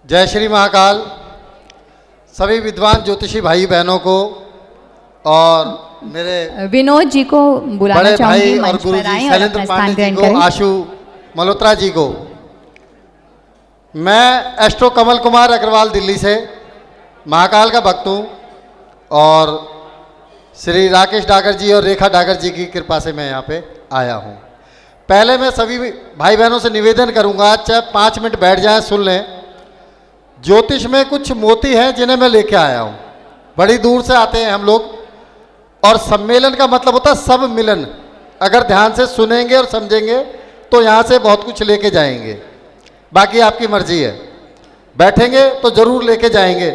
जय श्री महाकाल। सभी विद्वान ज्योतिषी भाई बहनों को और मेरे विनोद जी को बुलाना बड़े चाहूंगी भाई और मंच गुरु पर जी आएं और शैलेंद्र अपना पांडे स्थान जी ग्रहण को, करें। आशु मल्होत्रा जी को। मैं एस्ट्रो कमल कुमार अग्रवाल दिल्ली से महाकाल का भक्त हूँ और श्री राकेश डागर जी और रेखा डागर जी की कृपा से मैं यहाँ पे आया हूँ। पहले मैं सभी भाई बहनों से निवेदन करूँगा, चाहे 5 मिनट बैठ जाएं, सुन लें। ज्योतिष में कुछ मोती हैं जिन्हें मैं लेके आया हूँ। बड़ी दूर से आते हैं हम लोग और सम्मेलन का मतलब होता है सब मिलन। अगर ध्यान से सुनेंगे और समझेंगे तो यहाँ से बहुत कुछ लेके जाएंगे, बाकी आपकी मर्जी है। बैठेंगे तो जरूर लेके जाएंगे,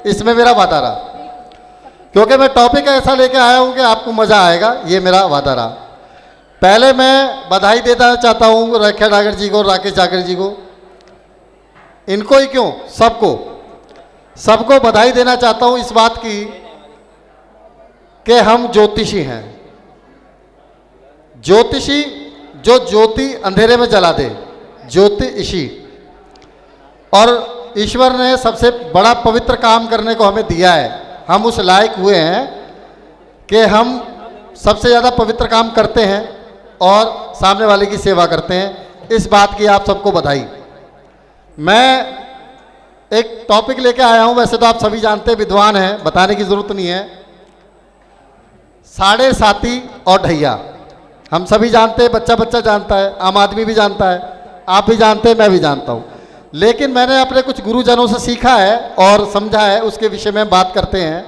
इसमें मेरा वादा रहा, क्योंकि मैं टॉपिक ऐसा लेके आया हूँ कि आपको मज़ा आएगा, ये मेरा वादा रहा। पहले मैं बधाई देना चाहता हूँ रेखा डागर जी को, राकेश डागर जी को। इनको ही क्यों, सबको बधाई देना चाहता हूँ इस बात की कि हम ज्योतिषी हैं। ज्योतिषी जो ज्योति अंधेरे में जला दे, ज्योतिषी। और ईश्वर ने सबसे बड़ा पवित्र काम करने को हमें दिया है। हम उस लायक हुए हैं कि हम सबसे ज़्यादा पवित्र काम करते हैं और सामने वाले की सेवा करते हैं। इस बात की आप सबको बधाई। मैं एक टॉपिक लेके आया हूं, वैसे तो आप सभी जानते हैं, विद्वान हैं, बताने की ज़रूरत नहीं है। साढ़े साती और ढैया हम सभी जानते हैं, बच्चा बच्चा जानता है, आम आदमी भी जानता है, आप भी जानते हैं, मैं भी जानता हूँ। लेकिन मैंने अपने कुछ गुरुजनों से सीखा है और समझा है, उसके विषय में बात करते हैं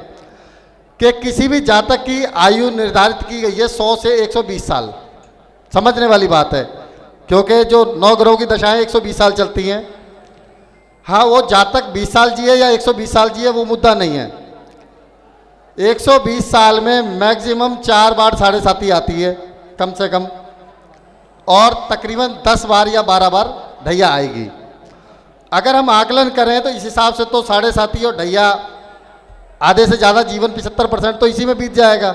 कि किसी भी जातक की आयु निर्धारित की गई है 100 से 120 साल। समझने वाली बात है, क्योंकि जो 9 ग्रहों की दशाएं 120 साल चलती हैं। हाँ, वो जातक 20 साल जिए या 120 साल जिए वो मुद्दा नहीं है। 120 साल में मैक्सिमम 4 बार साढ़े साती आती है कम से कम, और तकरीबन 10 बार या 12 बार ढैया आएगी। अगर हम आकलन करें तो इस हिसाब से तो साढ़े साती और ढैया आधे से ज़्यादा जीवन 75% तो इसी में बीत जाएगा।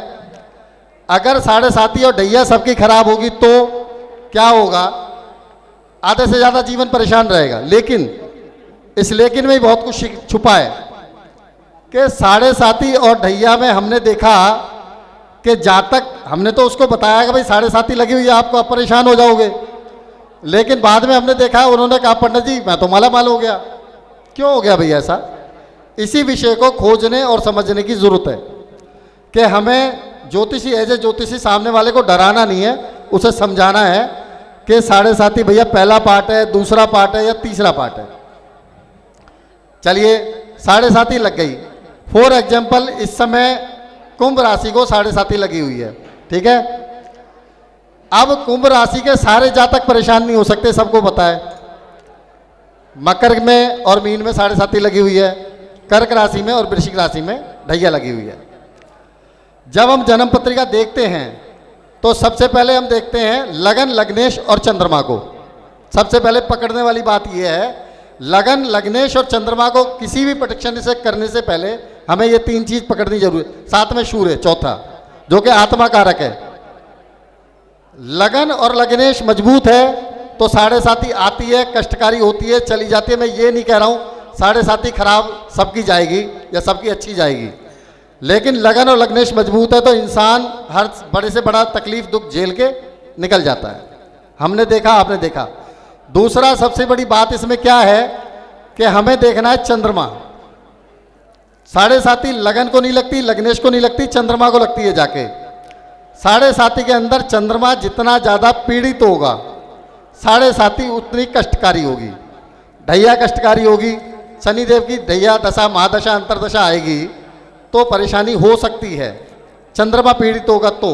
अगर साढ़े साती और ढैया सबकी खराब होगी तो क्या होगा, आधे से ज़्यादा जीवन परेशान रहेगा। लेकिन इस लेकिन में ही बहुत कुछ छुपा है कि साढ़े साती और ढैया में हमने देखा कि जातक, हमने तो उसको बताया कि भाई साढ़े साती लगी हुई है, आपको आप परेशान हो जाओगे। लेकिन बाद में हमने देखा, उन्होंने कहा पंडित जी मैं तो माला माल हो गया। क्यों हो गया भैया ऐसा? इसी विषय को खोजने और समझने की ज़रूरत है कि हमें ज्योतिषी ऐसे ज्योतिषी सामने वाले को डराना नहीं है, उसे समझाना है कि साढ़े साती भैया पहला पार्ट है, दूसरा पार्ट है या तीसरा पार्ट है। चलिए, साढ़े साती लग गई। फॉर एग्जाम्पल इस समय कुंभ राशि को साढ़े साती लगी हुई है, ठीक है। अब कुंभ राशि के सारे जातक परेशान नहीं हो सकते, सबको पता है। मकर में और मीन में साढ़े साती लगी हुई है, कर्क राशि में और वृश्चिक राशि में ढैया लगी हुई है। जब हम जन्म पत्रिका देखते हैं तो सबसे पहले हम देखते हैं लगन, लग्नेश और चंद्रमा को। सबसे पहले पकड़ने वाली बात यह है, लगन, लग्नेश और चंद्रमा को किसी भी प्रेडिक्शन से करने से पहले हमें ये 3 चीज पकड़नी जरूरी है। साथ में सूर्य चौथा, जो कि आत्मा कारक है। लगन और लग्नेश मजबूत है तो साढ़े साती आती है, कष्टकारी होती है, चली जाती है। मैं ये नहीं कह रहा हूँ साढ़े साती खराब सबकी जाएगी या सबकी अच्छी जाएगी, लेकिन लगन और लग्नेश मजबूत है तो इंसान हर बड़े से बड़ा तकलीफ दुख झेल के निकल जाता है। हमने देखा, आपने देखा। दूसरा सबसे बड़ी बात इसमें क्या है कि हमें देखना है चंद्रमा। साढ़े साती लगन को नहीं लगती, लग्नेश को नहीं लगती, चंद्रमा को लगती है जाके। साढ़े साती के अंदर चंद्रमा जितना ज़्यादा पीड़ित होगा, साढ़े साती उतनी कष्टकारी होगी। ढैया कष्टकारी होगी, शनिदेव की ढैया दशा, महादशा, अंतरदशा आएगी तो परेशानी हो सकती है, चंद्रमा पीड़ित होगा तो।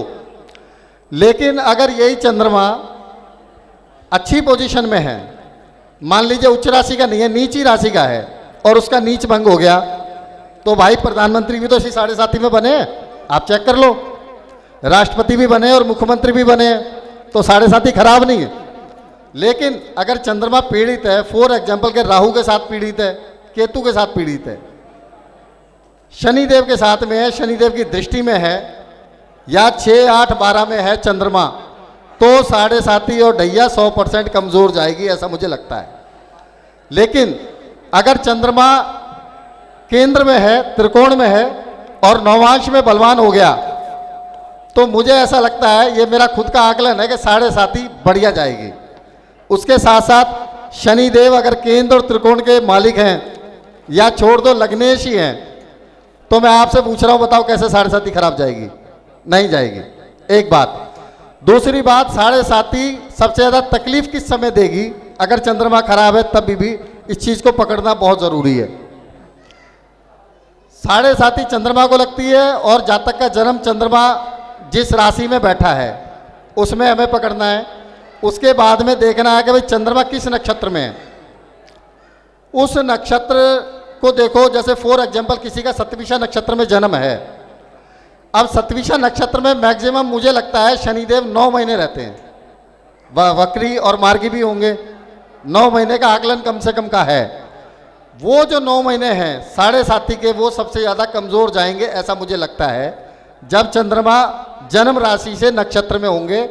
लेकिन अगर यही चंद्रमा अच्छी पोजीशन में है, मान लीजिए उच्च राशि का नहीं है, नीची राशि का है, और उसका नीच भंग हो गया, तो भाई प्रधानमंत्री भी तो इसी साढ़े साती में बने, आप चेक कर लो। राष्ट्रपति भी बने और मुख्यमंत्री भी बने, तो साढ़े साती खराब नहीं है। लेकिन अगर चंद्रमा पीड़ित है, फॉर एग्जाम्पल के राहु के साथ पीड़ित है, केतु के साथ पीड़ित है, शनिदेव के साथ में है, शनिदेव की दृष्टि में है, या 6, 8, 12 में है चंद्रमा, तो साढ़े साती और ढैया 100% कमज़ोर जाएगी, ऐसा मुझे लगता है। लेकिन अगर चंद्रमा केंद्र में है, त्रिकोण में है और नवांश में बलवान हो गया, तो मुझे ऐसा लगता है, ये मेरा खुद का आकलन है कि 7.5 बढ़िया जाएगी। उसके साथ साथ शनिदेव अगर केंद्र और त्रिकोण के मालिक हैं, या छोड़ दो लग्नेश ही हैं, तो मैं आपसे पूछ रहा हूं, बताओ कैसे 7.5 खराब जाएगी? नहीं जाएगी। एक बात। दूसरी बात, 7.5 सबसे ज़्यादा तकलीफ किस समय देगी? अगर चंद्रमा खराब है तब भी इस चीज़ को पकड़ना बहुत ज़रूरी है। 7.5 चंद्रमा को लगती है, और जातक का जन्म चंद्रमा जिस राशि में बैठा है उसमें हमें पकड़ना है। उसके बाद में देखना है कि भाई चंद्रमा किस नक्षत्र में है। उस नक्षत्र को देखो, जैसे फॉर एग्जांपल किसी का सतविषा नक्षत्र में जन्म है। अब सतविषा नक्षत्र में मैक्सिमम मुझे लगता है शनिदेव 9 महीने रहते हैं, वक्री और मार्गी भी होंगे। 9 महीने का आकलन कम से कम का है। वो जो 9 महीने हैं 7.5 के, वो सबसे ज़्यादा कमज़ोर जाएंगे, ऐसा मुझे लगता है। जब चंद्रमा जन्म राशि से नक्षत्र में होंगे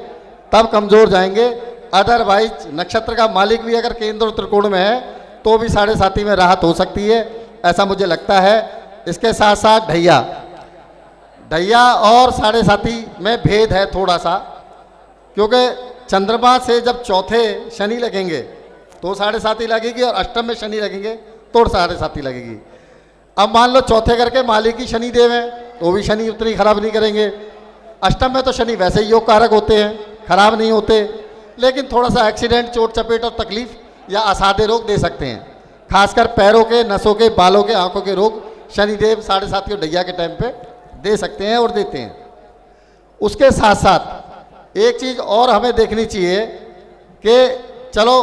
तब कमज़ोर जाएंगे। अदरवाइज नक्षत्र का मालिक भी अगर केंद्र और त्रिकोण में है तो भी 7.5 में राहत हो सकती है, ऐसा मुझे लगता है। इसके साथ साथ ढैया और 7.5 में भेद है थोड़ा सा, क्योंकि चंद्रमा से जब चौथे शनि लगेंगे तो 7.5 लगेगी, और अष्टम में शनि लगेंगे तो 7.5 लगेगी। अब मान लो चौथे घर के मालिक ही शनि देव हैं, तो भी शनि उतनी खराब नहीं करेंगे। अष्टम में तो शनि वैसे ही योग कारक होते हैं, खराब नहीं होते, लेकिन थोड़ा सा एक्सीडेंट, चोट चपेट और तकलीफ या असाध्य रोग दे सकते हैं। खासकर पैरों के, नसों के, बालों के, आंखों के रोग शनिदेव 7.5 ढैया के टाइम पे दे सकते हैं और देते हैं। उसके साथ साथ एक चीज़ और हमें देखनी चाहिए कि चलो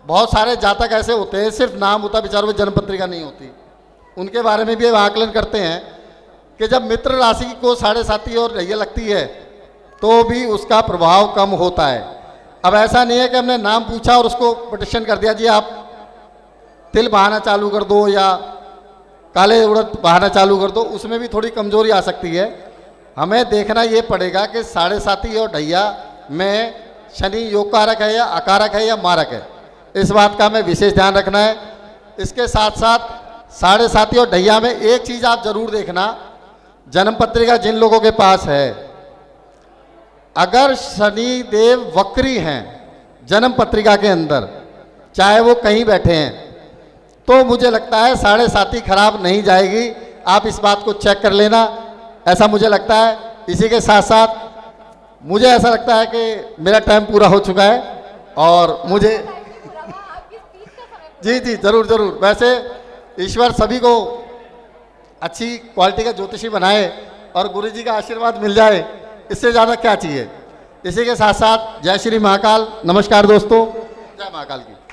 बहुत सारे जातक ऐसे होते हैं, सिर्फ नाम होता, बेचारों में जन्म पत्रिका नहीं होती। उनके बारे में भी आकलन करते हैं कि जब मित्र राशि को 7.5 और ढैया लगती है तो भी उसका प्रभाव कम होता है। अब ऐसा नहीं है कि हमने नाम पूछा और उसको पिटिशन कर दिया, जी आप तिल बहाना चालू कर दो या काले उड़द बहाना चालू कर दो, उसमें भी थोड़ी कमजोरी आ सकती है। हमें देखना ये पड़ेगा कि 7.5 और ढैया में शनि योग कारक है या अकारक है या मारक है, इस बात का हमें विशेष ध्यान रखना है। इसके साथ साथ 7.5 और ढैया में एक चीज़ आप जरूर देखना, जन्म पत्रिका जिन लोगों के पास है, अगर शनि देव वक्री हैं जन्म पत्रिका के अंदर, चाहे वो कहीं बैठे हैं, तो मुझे लगता है 7.5 खराब नहीं जाएगी। आप इस बात को चेक कर लेना, ऐसा मुझे लगता है। इसी के साथ साथ मुझे ऐसा लगता है कि मेरा टाइम पूरा हो चुका है और मुझे जी जरूर जरूर। वैसे ईश्वर सभी को अच्छी क्वालिटी का ज्योतिषी बनाए और गुरु जी का आशीर्वाद मिल जाए, इससे ज़्यादा क्या चाहिए। इसी के साथ साथ जय श्री महाकाल। नमस्कार दोस्तों, जय महाकाल की।